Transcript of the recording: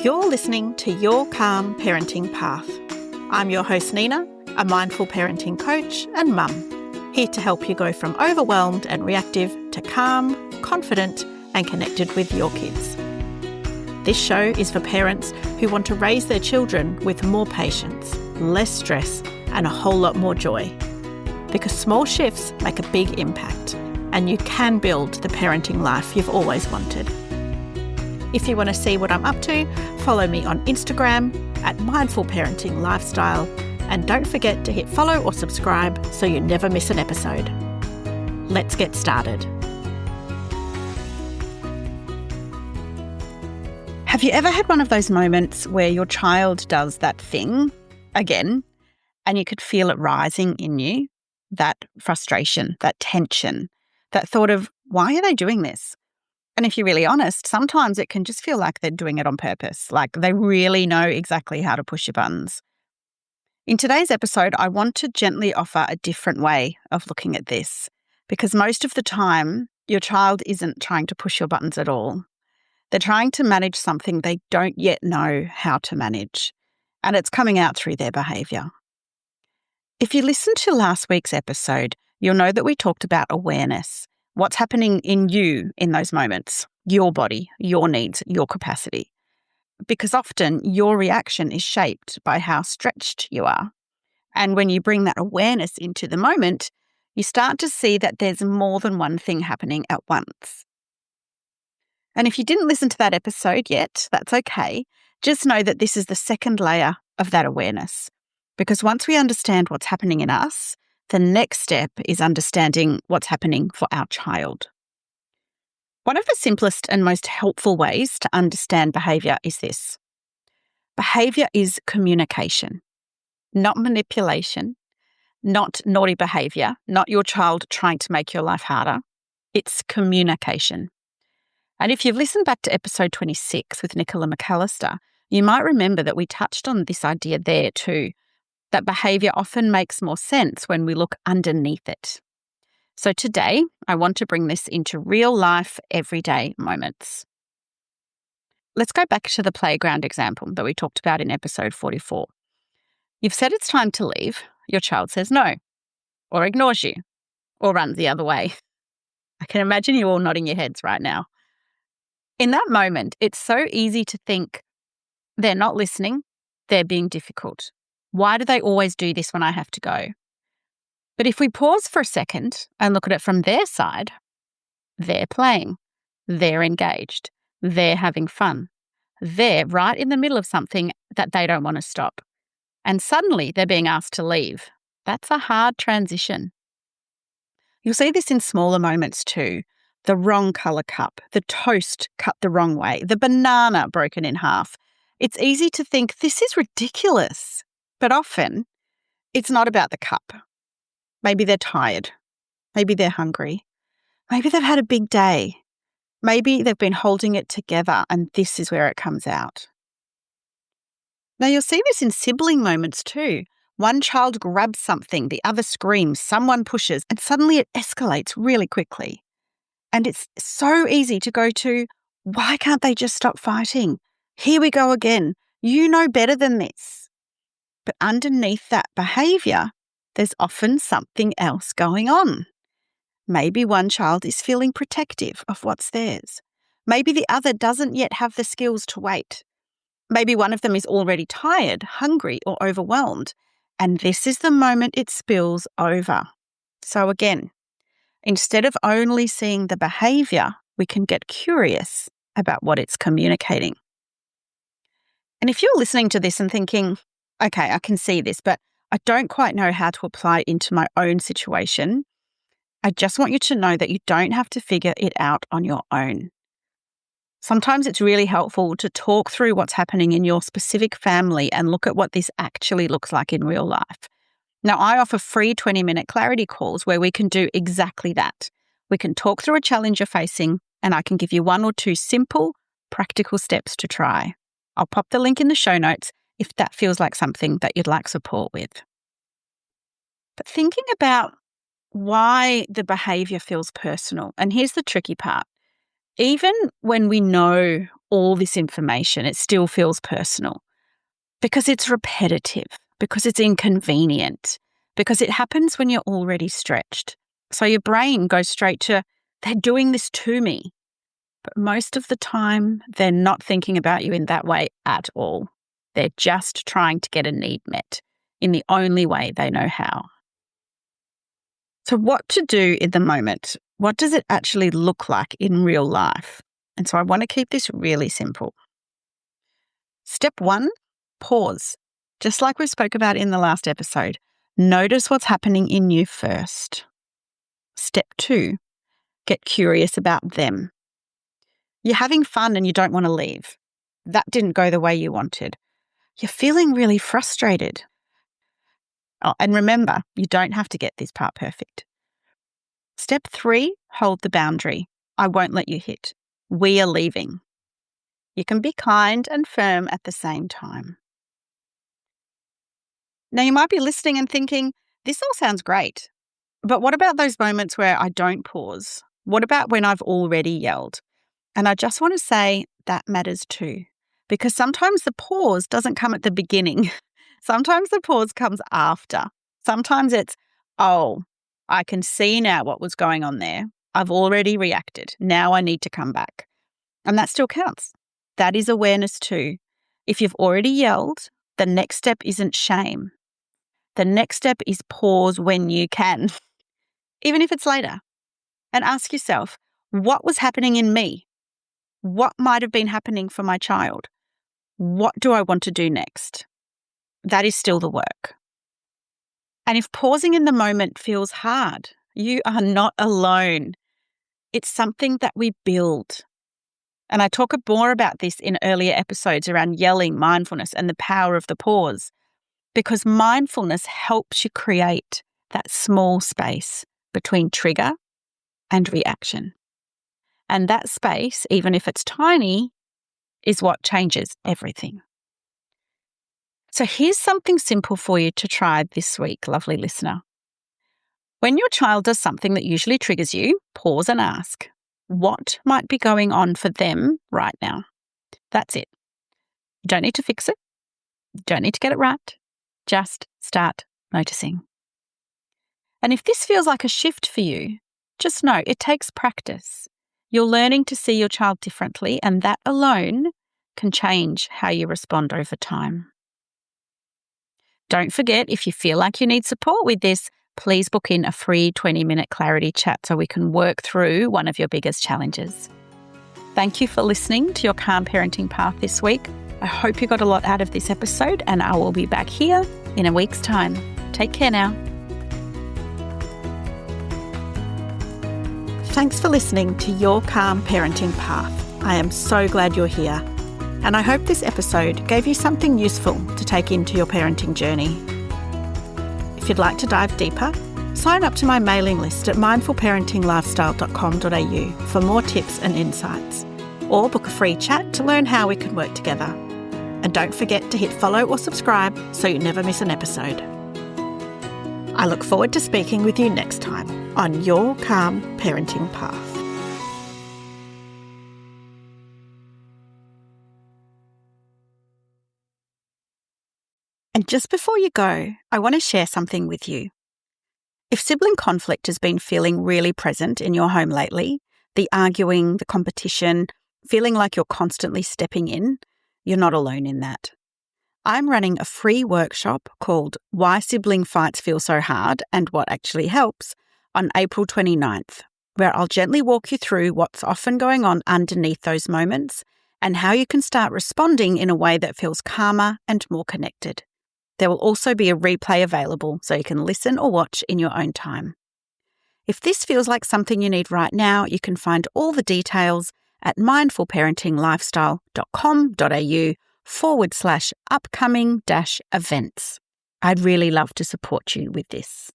You're listening to Your Calm Parenting Path. I'm your host Nina, a mindful parenting coach and mum, here to help you go from overwhelmed and reactive to calm, confident and connected with your kids. This show is for parents who want to raise their children with more patience, less stress and a whole lot more joy. Because small shifts make a big impact and you can build the parenting life you've always wanted. If you want to see what I'm up to, follow me on Instagram at Mindful Parenting Lifestyle, and don't forget to hit follow or subscribe so you never miss an episode. Let's get started. Have you ever had one of those moments where your child does that thing again and you could feel it rising in you? That frustration, that tension, that thought of, why are they doing this? And if you're really honest, sometimes it can just feel like they're doing it on purpose, like they really know exactly how to push your buttons. In today's episode, I want to gently offer a different way of looking at this, because most of the time, your child isn't trying to push your buttons at all. They're trying to manage something they don't yet know how to manage, and it's coming out through their behaviour. If you listened to last week's episode, you'll know that we talked about awareness. What's happening in you in those moments, your body, your needs, your capacity. Because often your reaction is shaped by how stretched you are. And when you bring that awareness into the moment, you start to see that there's more than one thing happening at once. And if you didn't listen to that episode yet, that's okay. Just know that this is the second layer of that awareness. Because once we understand what's happening in us, the next step is understanding what's happening for our child. One of the simplest and most helpful ways to understand behaviour is this. Behaviour is communication, not manipulation, not naughty behaviour, not your child trying to make your life harder. It's communication. And if you've listened back to episode 26 with Nicola McAllister, you might remember that we touched on this idea there too. That behaviour often makes more sense when we look underneath it. So today, I want to bring this into real life, everyday moments. Let's go back to the playground example that we talked about in episode 44. You've said it's time to leave. Your child says no, or ignores you, or runs the other way. I can imagine you all nodding your heads right now. In that moment, it's so easy to think they're not listening, they're being difficult. Why do they always do this when I have to go? But if we pause for a second and look at it from their side, they're playing, they're engaged, they're having fun. They're right in the middle of something that they don't want to stop. And suddenly they're being asked to leave. That's a hard transition. You'll see this in smaller moments too. The wrong colour cup, the toast cut the wrong way, the banana broken in half. It's easy to think this is ridiculous. But often, it's not about the cup. Maybe they're tired. Maybe they're hungry. Maybe they've had a big day. Maybe they've been holding it together and this is where it comes out. Now, you'll see this in sibling moments too. One child grabs something, the other screams, someone pushes, and suddenly it escalates really quickly. And it's so easy to go to, why can't they just stop fighting? Here we go again. You know better than this. But underneath that behaviour, there's often something else going on. Maybe one child is feeling protective of what's theirs. Maybe the other doesn't yet have the skills to wait. Maybe one of them is already tired, hungry, or overwhelmed. And this is the moment it spills over. So again, instead of only seeing the behaviour, we can get curious about what it's communicating. And if you're listening to this and thinking, okay, I can see this, but I don't quite know how to apply it into my own situation, I just want you to know that you don't have to figure it out on your own. Sometimes it's really helpful to talk through what's happening in your specific family and look at what this actually looks like in real life. Now, I offer free 20-minute clarity calls where we can do exactly that. We can talk through a challenge you're facing, and I can give you 1 or 2 simple, practical steps to try. I'll pop the link in the show notes if that feels like something that you'd like support with. But thinking about why the behaviour feels personal, and here's the tricky part. Even when we know all this information, it still feels personal because it's repetitive, because it's inconvenient, because it happens when you're already stretched. So your brain goes straight to, they're doing this to me. But most of the time, they're not thinking about you in that way at all. They're just trying to get a need met in the only way they know how. So what to do in the moment? What does it actually look like in real life? And so I want to keep this really simple. Step 1, pause. Just like we spoke about in the last episode, notice what's happening in you first. Step 2, get curious about them. You're having fun and you don't want to leave. That didn't go the way you wanted. You're feeling really frustrated. Oh, and remember, you don't have to get this part perfect. Step 3, hold the boundary. I won't let you hit. We are leaving. You can be kind and firm at the same time. Now, you might be listening and thinking, this all sounds great, but what about those moments where I don't pause? What about when I've already yelled? And I just want to say that matters too, because sometimes the pause doesn't come at the beginning. Sometimes the pause comes after. Sometimes it's, oh, I can see now what was going on there. I've already reacted. Now I need to come back. And that still counts. That is awareness too. If you've already yelled, the next step isn't shame. The next step is pause when you can, even if it's later, and ask yourself, what was happening in me? What might have been happening for my child? What do I want to do next? That is still the work. And if pausing in the moment feels hard, you are not alone. It's something that we build. And I talk more about this in earlier episodes around yelling, mindfulness, and the power of the pause, because mindfulness helps you create that small space between trigger and reaction. And that space, even if it's tiny, is what changes everything. So here's something simple for you to try this week, lovely listener. When your child does something that usually triggers you, pause and ask, what might be going on for them right now? That's it. You don't need to fix it. You don't need to get it right. Just start noticing. And if this feels like a shift for you, just know it takes practice. You're learning to see your child differently, and that alone can change how you respond over time. Don't forget, if you feel like you need support with this, please book in a free 20-minute clarity chat so we can work through one of your biggest challenges. Thank you for listening to your Calm Parenting Path this week. I hope you got a lot out of this episode, and I will be back here in a week's time. Take care now. Thanks for listening to Your Calm Parenting Path. I am so glad you're here. And I hope this episode gave you something useful to take into your parenting journey. If you'd like to dive deeper, sign up to my mailing list at mindfulparentinglifestyle.com.au for more tips and insights, or book a free chat to learn how we can work together. And don't forget to hit follow or subscribe so you never miss an episode. I look forward to speaking with you next time on Your Calm Parenting Path. And just before you go, I want to share something with you. If sibling conflict has been feeling really present in your home lately, the arguing, the competition, feeling like you're constantly stepping in, you're not alone in that. I'm running a free workshop called Why Sibling Fights Feel So Hard and What Actually Helps on April 29th, where I'll gently walk you through what's often going on underneath those moments and how you can start responding in a way that feels calmer and more connected. There will also be a replay available so you can listen or watch in your own time. If this feels like something you need right now, you can find all the details at mindfulparentinglifestyle.com.au/upcoming-events. I'd really love to support you with this.